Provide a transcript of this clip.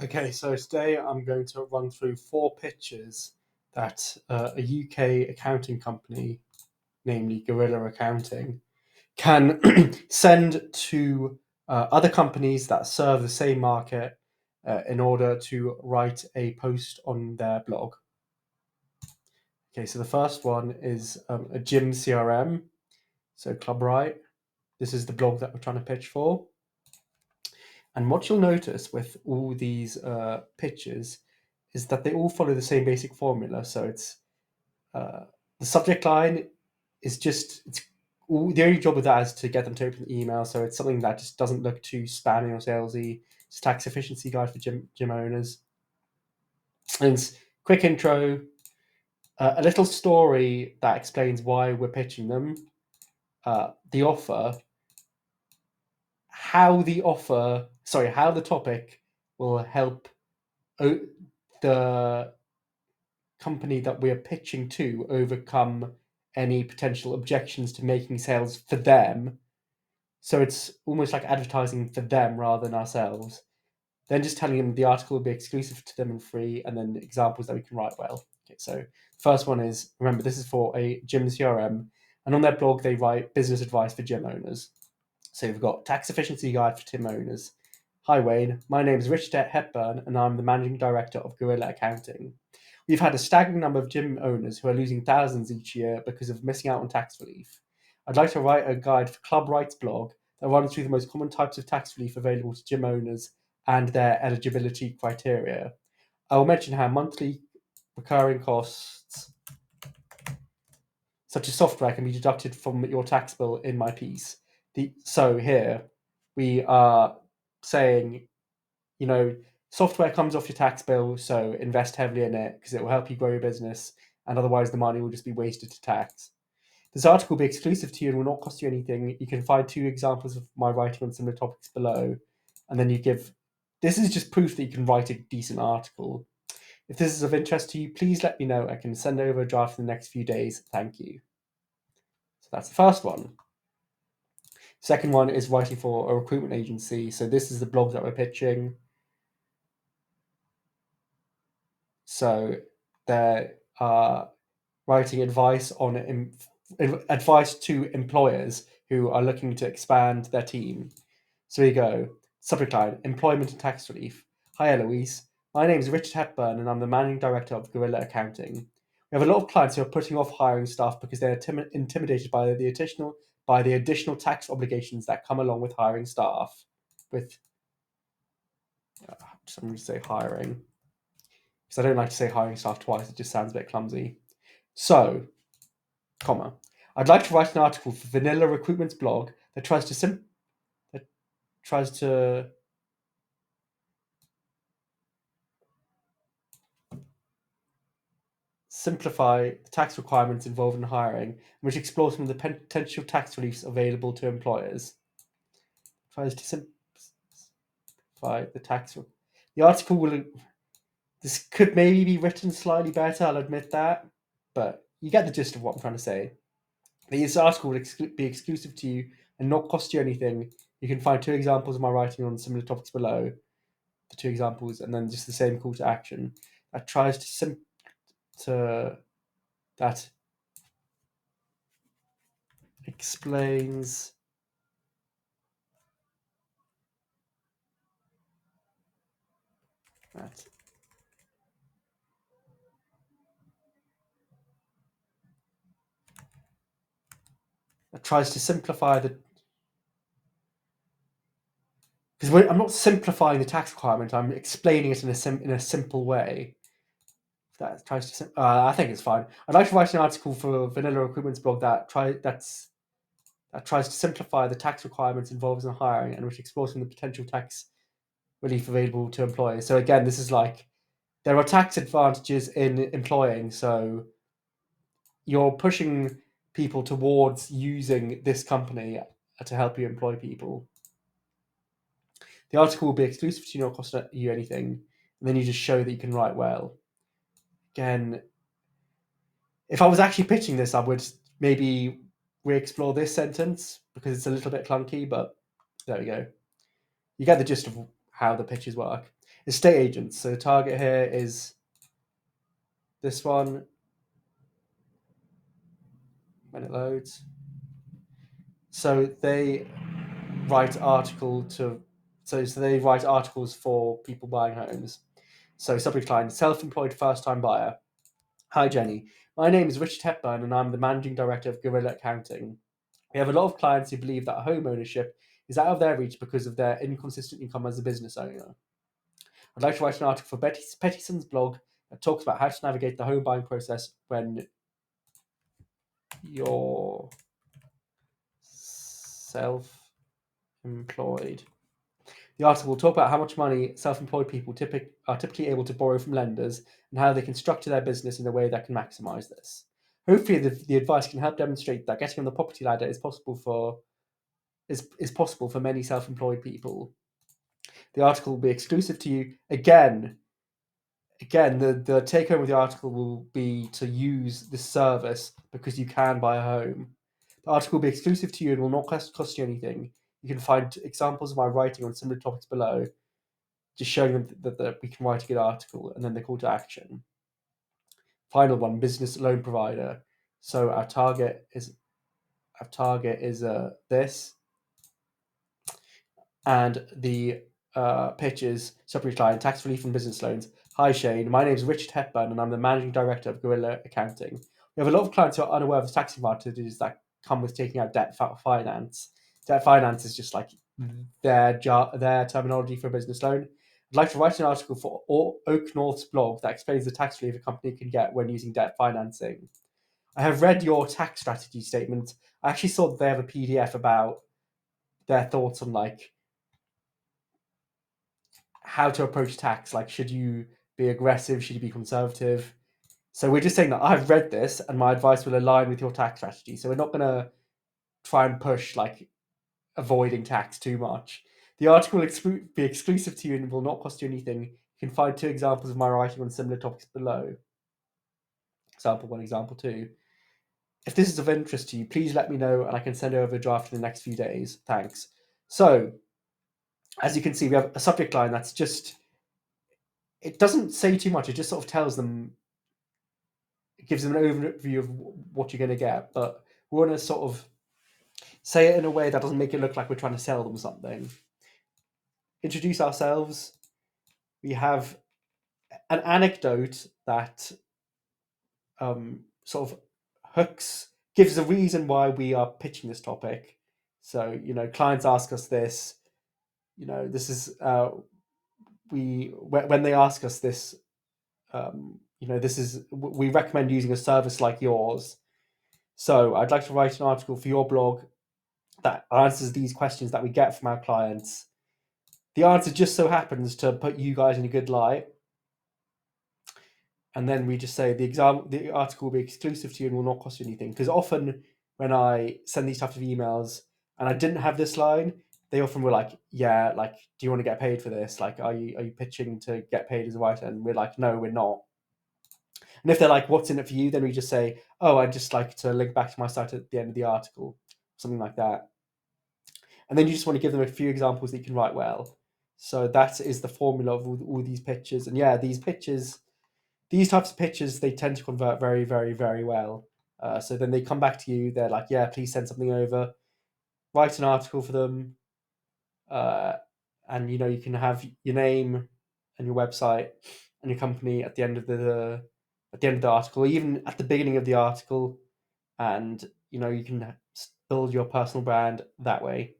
Okay, so today I'm going to run through 4 pitches that a UK accounting company, namely Gorilla Accounting, can send to other companies that serve the same market in order to write a post on their blog. Okay, so the first one is a gym CRM, so ClubWrite. This is the blog that we're trying to pitch for. And what you'll notice with all these pitches is that they all follow the same basic formula. So it's the subject line is just the only job with that is to get them to open the email. So it's something that just doesn't look too spammy or salesy. It's a tax efficiency guide for gym owners. And it's quick intro, a little story that explains why we're pitching them, the offer, how the topic will help the company that we're pitching to overcome any potential objections to making sales for them. So it's almost like advertising for them rather than ourselves. Then just telling them the article will be exclusive to them and free, and then examples that we can write well. Okay, so first one is, remember, this is for a gym CRM, and on their blog they write business advice for gym owners. So we've got tax efficiency guide for gym owners. Hi Wayne, my name is Richard Hepburn, and I'm the managing director of Gorilla Accounting. We've had a staggering number of gym owners who are losing thousands each year because of missing out on tax relief. I'd like to write a guide for ClubWrite's blog that runs through the most common types of tax relief available to gym owners and their eligibility criteria. I will mention how monthly recurring costs, such as software, can be deducted from your tax bill in my piece. So here we are saying, software comes off your tax bill, so invest heavily in it because it will help you grow your business, and otherwise the money will just be wasted to tax. This article will be exclusive to you and will not cost you anything. You can find 2 examples of my writing on similar topics below, and then this is just proof that you can write a decent article. If this is of interest to you, please let me know. I can send over a draft in the next few days. Thank you. So that's the first one. Second one is writing for a recruitment agency. So this is the blog that we're pitching. So they are writing advice to employers who are looking to expand their team. So here you go. Subject line: employment and tax relief. Hi Eloise, my name is Richard Hepburn and I'm the managing director of Gorilla Accounting. We have a lot of clients who are putting off hiring staff because they are intimidated by the additional tax obligations that come along with hiring staff. I'm going to say hiring, because I don't like to say hiring staff twice. It just sounds a bit clumsy. So, comma, I'd like to write an article for Vanilla Recruitment's blog that tries to simplify the tax requirements involved in hiring, which explores some of the potential tax reliefs available to employers. Tries to simplify the tax. The article will. This could maybe be written slightly better, I'll admit that, but you get the gist of what I'm trying to say. This article will be exclusive to you and not cost you anything. You can find 2 examples of my writing on similar topics below, the 2 examples, and then just the same call to action that tries that explains that tries to simplify because I'm not simplifying the tax requirement. I'm explaining it in a simple way. That tries to. I think it's fine. I'd like to write an article for Vanilla Recruitment's blog that tries to simplify the tax requirements involved in hiring and which explores the potential tax relief available to employers. So again, this is like there are tax advantages in employing, so you're pushing people towards using this company to help you employ people. The article will be exclusive to you, not cost you anything, and then you just show that you can write well. Again, if I was actually pitching this, I would maybe re-explore this sentence because it's a little bit clunky, but there we go. You get the gist of how the pitches work. estate agents. So the target here is this one when it loads. So they write they write articles for people buying homes. So subject line: self-employed first-time buyer. Hi Jenny, my name is Richard Hepburn and I'm the managing director of Guerrilla Accounting. We have a lot of clients who believe that home ownership is out of their reach because of their inconsistent income as a business owner. I'd like to write an article for Pettyson's blog that talks about how to navigate the home buying process when you're self-employed. The article will talk about how much money self-employed people are typically able to borrow from lenders and how they can structure their business in a way that can maximize this. Hopefully, the advice can help demonstrate that getting on the property ladder is possible for many self-employed people. The article will be exclusive to you. Again, the take home of the article will be to use this service because you can buy a home. The article will be exclusive to you and will not cost you anything. You can find examples of my writing on similar topics below, just showing them that we can write a good article, and then the call to action. Final one: business loan provider. So our target is this, and the pitch is subject line: tax relief and business loans. Hi Shane, my name is Richard Hepburn and I'm the managing director of Guerrilla Accounting. We have a lot of clients who are unaware of the tax advantages that come with taking out debt finance. Debt finance is just like their terminology for a business loan. I'd like to write an article for Oak North's blog that explains the tax relief a company can get when using debt financing. I have read your tax strategy statement. I actually saw that they have a PDF about their thoughts on like how to approach tax. Like, should you be aggressive? Should you be conservative? So we're just saying that I've read this and my advice will align with your tax strategy. So we're not going to try and push like avoiding tax too much. The article will be exclusive to you and will not cost you anything. You can find 2 examples of my writing on similar topics below. Example 1, example 2. If this is of interest to you, please let me know and I can send over a draft in the next few days. Thanks. So, as you can see, we have a subject line that's just, it doesn't say too much. It just sort of tells them, it gives them an overview of what you're going to get. But we want to sort of say it in a way that doesn't make it look like we're trying to sell them something. Introduce ourselves. We have an anecdote that sort of gives a reason why we are pitching this topic. So, clients ask us this. This is when they ask us this. We recommend using a service like yours. So, I'd like to write an article for your blog that answers these questions that we get from our clients. The answer just so happens to put you guys in a good light. And then we just say the article will be exclusive to you and will not cost you anything. Because often when I send these types of emails and I didn't have this line, they often were like, yeah, like, do you want to get paid for this? Like, are you pitching to get paid as a writer? And we're like, no, we're not. And if they're like, what's in it for you? Then we just say, oh, I'd just like to link back to my site at the end of the article, something like that. And then you just want to give them a few examples that you can write well. So that is the formula of all these pitches. And yeah, these types of pitches, they tend to convert very, very, very well. So then they come back to you. They're like, yeah, please send something over. Write an article for them. And, you can have your name and your website and your company at the end of the article, or even at the beginning of the article. And, you can build your personal brand that way.